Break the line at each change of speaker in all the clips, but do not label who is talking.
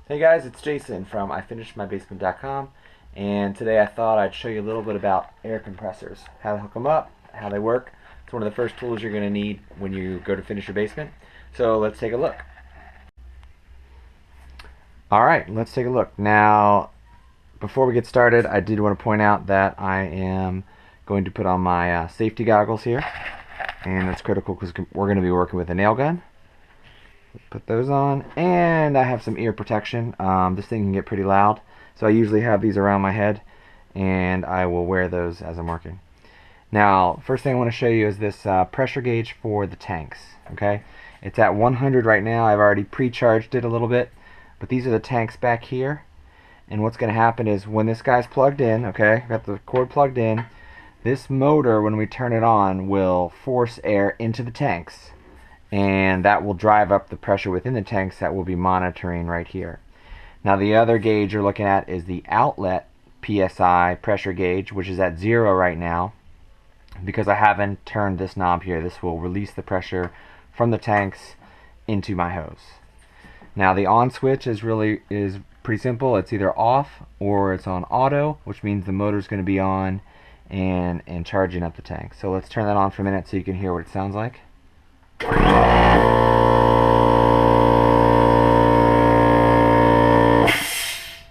Hey guys, it's Jason from ifinishedmybasement.com, and today I thought I'd show you a little bit about air compressors, how to hook them up, how they work. It's one of the first tools you're going to need when you go to finish your basement. So let's take a look. Alright, let's take a look. Now, before we get started, I did want to point out that I am going to put on my safety goggles here, and that's critical because we're going to be working with a nail gun. Put those on, and I have some ear protection. This thing can get pretty loud, so I usually have these around my head, and I will wear those as I'm working. Now, first thing I want to show you is this pressure gauge for the tanks. Okay, it's at 100 right now. I've already pre-charged it a little bit, but these are the tanks back here. And what's going to happen is when this guy's plugged in, okay, got the cord plugged in, this motor, when we turn it on, will force air into the tanks, and that will drive up the pressure within the tanks that we'll be monitoring right here. Now the other gauge you're looking at is the outlet PSI pressure gauge, which is at 0 right now because I haven't turned this knob here. This will release the pressure from the tanks into my hose. Now the on switch is pretty simple. It's either off or it's on auto, which means the motor's going to be on and charging up the tank. So let's turn that on for a minute so you can hear what it sounds like.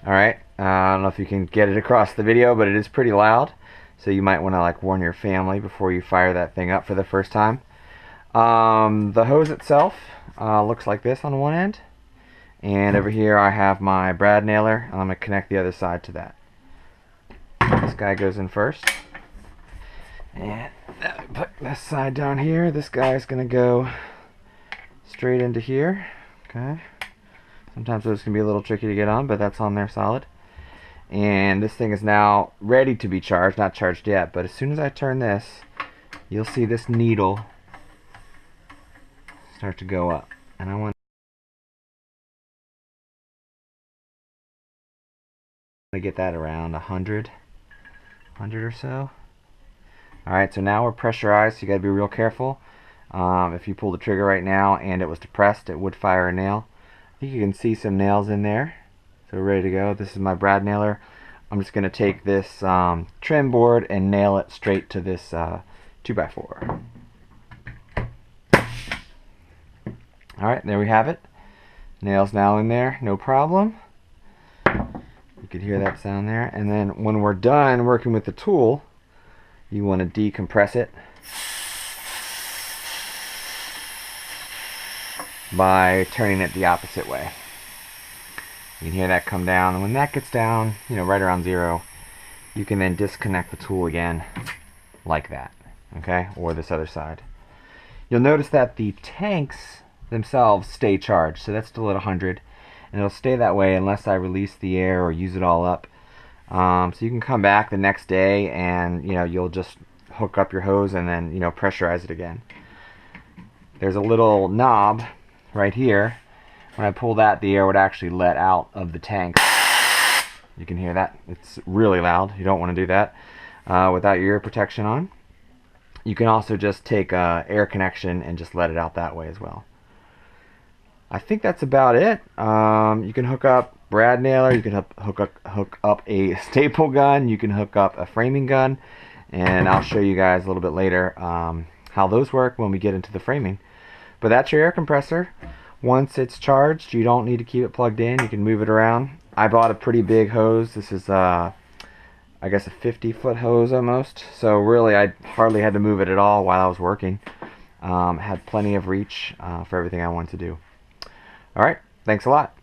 Alright, I don't know if you can get it across the video, but it is pretty loud, so you might want to warn your family before you fire that thing up for the first time. The hose itself looks like this on one end, and over here I have my brad nailer, and I'm going to connect the other side to that. This guy goes in first, and put this side down here. This guy's going to go straight into here. Okay. Sometimes those can be a little tricky to get on, but that's on there solid. And this thing is now ready to be charged. Not charged yet, but as soon as I turn this, you'll see this needle start to go up. And I want to get that around 100 or so. Alright, so now we're pressurized, so you gotta be real careful. If you pull the trigger right now and it was depressed, it would fire a nail. I think you can see some nails in there. So we're ready to go. This is my brad nailer. I'm just gonna take this trim board and nail it straight to this 2x4. Alright, there we have it. Nails now in there, no problem. You could hear that sound there. And then when we're done working with the tool, you want to decompress it by turning it the opposite way. You can hear that come down, and when that gets down, right around 0, you can then disconnect the tool again like that, okay, or this other side. You'll notice that the tanks themselves stay charged, so that's still at 100, and it'll stay that way unless I release the air or use it all up. So you can come back the next day and you'll just hook up your hose and then pressurize it again. There's a little knob right here. When I pull that, the air would actually let out of the tank. You can hear that. It's really loud. You don't want to do that without your ear protection on. You can also just take air connection and just let it out that way as well. I think that's about it. You can hook up brad nailer, you can hook up a staple gun, you can hook up a framing gun, and I'll show you guys a little bit later how those work when we get into the framing. But that's your air compressor. Once it's charged, you don't need to keep it plugged in. You can move it around. I bought a pretty big hose. This is I guess a 50-foot hose almost, so really I hardly had to move it at all while I was working. Had plenty of reach for everything I wanted to do. Alright, thanks a lot.